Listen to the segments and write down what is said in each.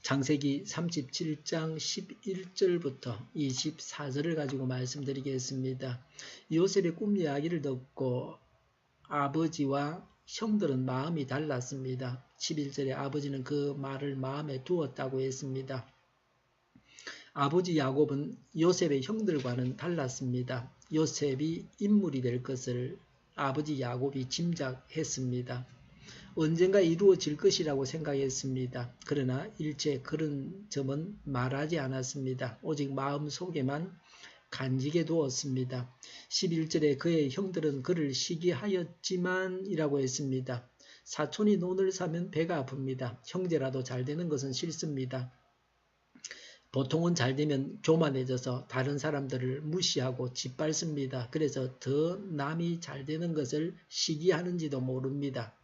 창세기 37장 11절부터 24절을 가지고 말씀드리겠습니다. 요셉의 꿈 이야기를 듣고 아버지와 형들은 마음이 달랐습니다. 11절에 아버지는 그 말을 마음에 두었다고 했습니다. 아버지 야곱은 요셉의 형들과는 달랐습니다. 요셉이 인물이 될 것을 아버지 야곱이 짐작했습니다. 언젠가 이루어질 것이라고 생각했습니다. 그러나 일체 그런 점은 말하지 않았습니다. 오직 마음속에만 간직해 두었습니다. 11절에 그의 형들은 그를 시기하였지만 이라고 했습니다. 사촌이 논을 사면 배가 아픕니다. 형제라도 잘 되는 것은 싫습니다. 보통은 잘 되면 교만해져서 다른 사람들을 무시하고 짓밟습니다. 그래서 더 남이 잘 되는 것을 시기하는지도 모릅니다.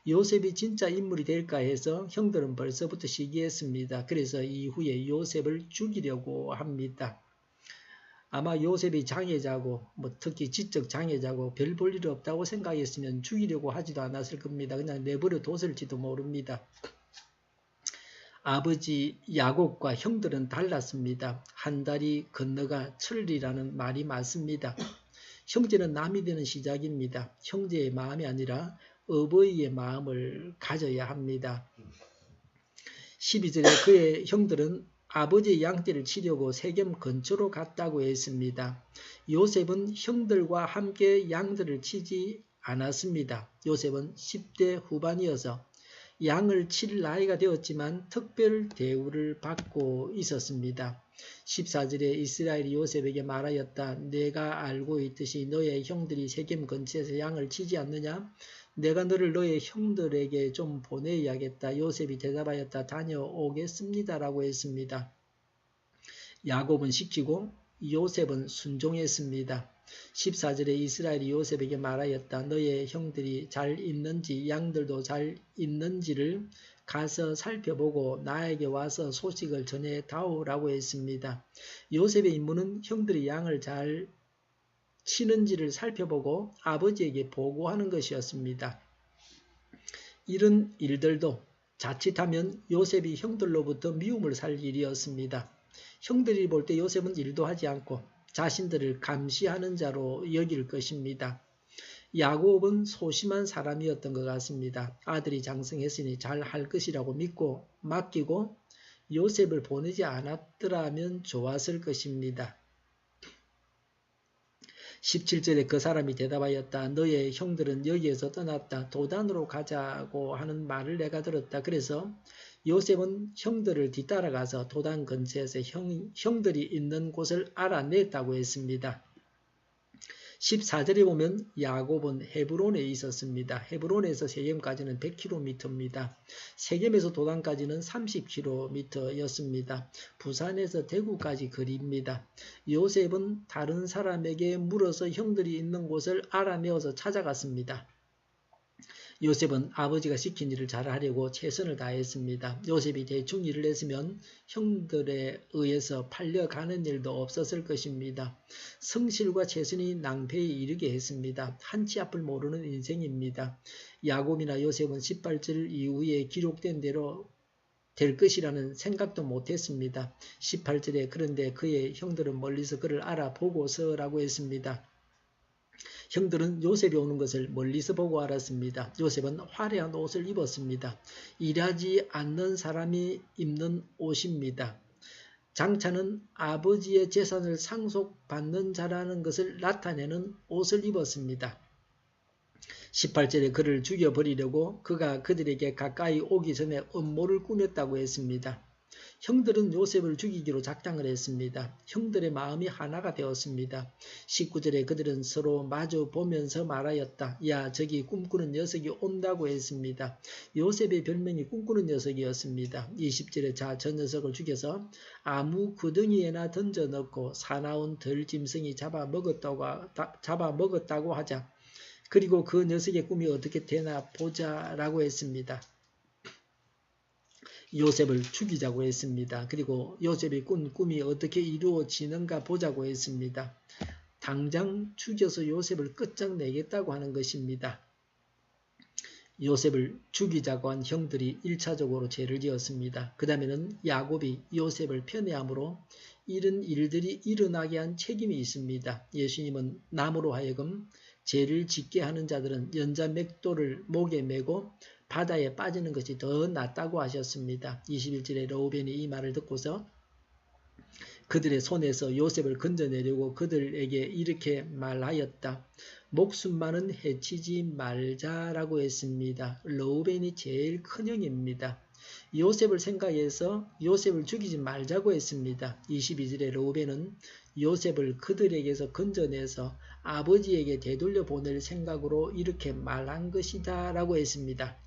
요셉이 진짜 인물이 될까 해서 형들은 벌써부터 시기했습니다. 그래서 이후에 요셉을 죽이려고 합니다. 아마 요셉이 장애자고 특히 지적 장애자고 별 볼 일 없다고 생각했으면 죽이려고 하지도 않았을 겁니다. 그냥 내버려 뒀을지도 모릅니다. 아버지 야곱과 형들은 달랐습니다. 한 달이 건너가 철이라는 말이 맞습니다. 형제는 남이 되는 시작입니다. 형제의 마음이 아니라 어버이의 마음을 가져야 합니다. 12절에 그의 형들은 아버지의 양떼를 치려고 세겜 근처로 갔다고 했습니다. 요셉은 형들과 함께 양들을 치지 않았습니다. 요셉은 10대 후반이어서 양을 칠 나이가 되었지만 특별 대우를 받고 있었습니다. 14절에 이스라엘이 요셉에게 말하였다. 내가 알고 있듯이 너의 형들이 세겜 근처에서 양을 치지 않느냐? 내가 너를 너의 형들에게 좀 보내야겠다. 요셉이 대답하였다. 다녀오겠습니다. 라고 했습니다. 야곱은 시키고 요셉은 순종했습니다. 14절에 이스라엘이 요셉에게 말하였다. 너의 형들이 잘 있는지 양들도 잘 있는지를 가서 살펴보고 나에게 와서 소식을 전해다오라고 했습니다. 요셉의 임무는 형들이 양을 잘 치는지를 살펴보고 아버지에게 보고하는 것이었습니다. 이런 일들도 자칫하면 요셉이 형들로부터 미움을 살 일이었습니다. 형들이 볼 때 요셉은 일도 하지 않고 자신들을 감시하는 자로 여길 것입니다. 야곱은 소심한 사람이었던 것 같습니다. 아들이 장성했으니 잘 할 것이라고 믿고 맡기고 요셉을 보내지 않았더라면 좋았을 것입니다. 17절에 그 사람이 대답하였다. 너의 형들은 여기에서 떠났다. 도단으로 가자고 하는 말을 내가 들었다. 그래서 요셉은 형들을 뒤따라가서 도단 근처에서 형들이 있는 곳을 알아냈다고 했습니다. 14절에 보면 야곱은 헤브론에 있었습니다. 헤브론에서 세겜까지는 100km입니다. 세겜에서 도단까지는 30km였습니다. 부산에서 대구까지 거리입니다. 요셉은 다른 사람에게 물어서 형들이 있는 곳을 알아내어서 찾아갔습니다. 요셉은 아버지가 시킨 일을 잘하려고 최선을 다했습니다. 요셉이 대충 일을 했으면 형들에 의해서 팔려가는 일도 없었을 것입니다. 성실과 최선이 낭패에 이르게 했습니다. 한치 앞을 모르는 인생입니다. 야곱이나 요셉은 18절 이후에 기록된 대로 될 것이라는 생각도 못했습니다. 18절에 그런데 그의 형들은 멀리서 그를 알아보고서라고 했습니다. 형들은 요셉이 오는 것을 멀리서 보고 알았습니다. 요셉은 화려한 옷을 입었습니다. 일하지 않는 사람이 입는 옷입니다. 장차는 아버지의 재산을 상속받는 자라는 것을 나타내는 옷을 입었습니다. 18절에 그를 죽여버리려고 그가 그들에게 가까이 오기 전에 음모를 꾸몄다고 했습니다. 형들은 요셉을 죽이기로 작당을 했습니다. 형들의 마음이 하나가 되었습니다. 19절에 그들은 서로 마주 보면서 말하였다. 야, 저기 꿈꾸는 녀석이 온다고 했습니다. 요셉의 별명이 꿈꾸는 녀석이었습니다. 20절에 자, 저 녀석을 죽여서 아무 구덩이에나 던져 넣고 사나운 들짐승이 잡아먹었다고 하자. 그리고 그 녀석의 꿈이 어떻게 되나 보자라고 했습니다. 요셉을 죽이자고 했습니다. 그리고 요셉이 꾼 꿈이 어떻게 이루어지는가 보자고 했습니다. 당장 죽여서 요셉을 끝장내겠다고 하는 것입니다. 요셉을 죽이자고 한 형들이 1차적으로 죄를 지었습니다. 그 다음에는 야곱이 요셉을 편애함으로 이런 일들이 일어나게 한 책임이 있습니다. 예수님은 남으로 하여금 죄를 짓게 하는 자들은 연자 맷돌을 목에 메고 바다에 빠지는 것이 더 낫다고 하셨습니다. 21절에 르우벤이 이 말을 듣고서 그들의 손에서 요셉을 건져내려고 그들에게 이렇게 말하였다. 목숨만은 해치지 말자라고 했습니다. 르우벤이 제일 큰 형입니다. 요셉을 생각해서 요셉을 죽이지 말자고 했습니다. 22절에 르우벤은 요셉을 그들에게서 건져내서 아버지에게 되돌려 보낼 생각으로 이렇게 말한 것이다 라고 했습니다.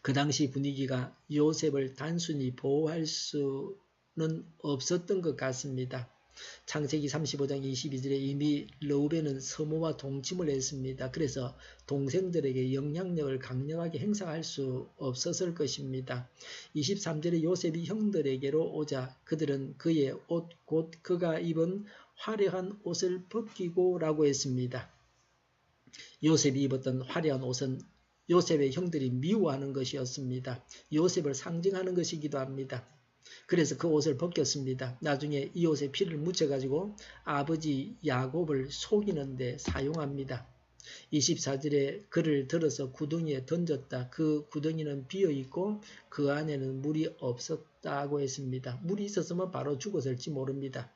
그 당시 분위기가 요셉을 단순히 보호할 수는 없었던 것 같습니다. 창세기 35장 22절에 이미 르우벤은 서모와 동침을 했습니다. 그래서 동생들에게 영향력을 강력하게 행사할 수 없었을 것입니다. 23절에 요셉이 형들에게로 오자 그들은 그의 옷 곧 그가 입은 화려한 옷을 벗기고 라고 했습니다. 요셉이 입었던 화려한 옷은 요셉의 형들이 미워하는 것이었습니다. 요셉을 상징하는 것이기도 합니다. 그래서 그 옷을 벗겼습니다. 나중에 이 옷에 피를 묻혀가지고 아버지 야곱을 속이는 데 사용합니다. 24절에 그를 들어서 구덩이에 던졌다. 그 구덩이는 비어있고 그 안에는 물이 없었다고 했습니다. 물이 있었으면 바로 죽었을지 모릅니다.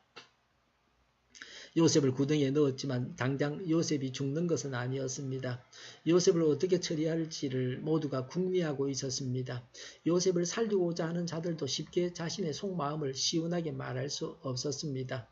요셉을 구덩이에 넣었지만 당장 요셉이 죽는 것은 아니었습니다. 요셉을 어떻게 처리할지를 모두가 궁리하고 있었습니다. 요셉을 살리고자 하는 자들도 쉽게 자신의 속마음을 시원하게 말할 수 없었습니다.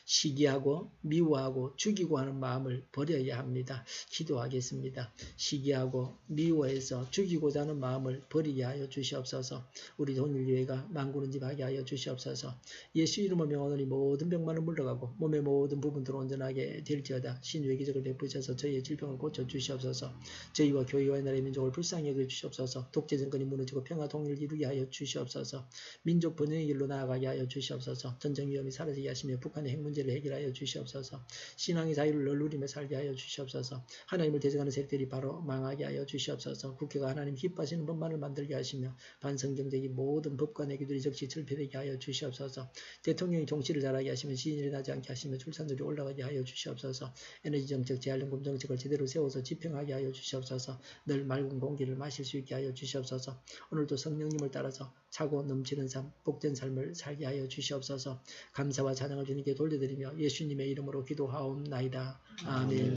시기하고 미워하고 죽이고 하는 마음을 버려야 합니다. 기도하겠습니다. 시기하고 미워해서 죽이고자 하는 마음을 버리게 하여 주시옵소서. 우리 동일교회가 만군은집하게 하여 주시옵소서. 예수 이름으로 명하노니 모든 병만은 물러가고 몸의 모든 부분들은 온전하게 될지어다. 신유의 기적을 베푸셔서 저희의 질병을 고쳐 주시옵소서. 저희와 교회와 나라의 민족을 불쌍히 여겨 주시옵소서. 독재 정권이 무너지고 평화 통일을 이루게 하여 주시옵소서. 민족 번영의 길로 나아가게 하여 주시옵소서. 전쟁 위험이 사라지게 하시며 북한의 핵 문제를 해결하여 주시옵소서. 신앙의 자유를 널 누리며 살게 하여 주시옵소서. 하나님을 대적하는 세력들이 바로 망하게 하여 주시옵소서. 국회가 하나님 기뻐하시는 법만을 만들게 하시며 반성경제의 모든 법과 내기들이 적시 철폐되게 하여 주시옵소서. 대통령이 정치를 잘하게 하시며 시인이 일어나지 않게 하시며 출산율이 올라가게 하여 주시옵소서. 에너지 정책, 재활용금 정책을 제대로 세워서 집행하게 하여 주시옵소서. 늘 맑은 공기를 마실 수 있게 하여 주시옵소서. 오늘도 성령님을 따라서 차고 넘치는 삶, 복된 삶을 살게 하여 주시옵소서. 감사와 찬양을 주님께 돌려드리며 예수님의 이름으로 기도하옵나이다. 아멘.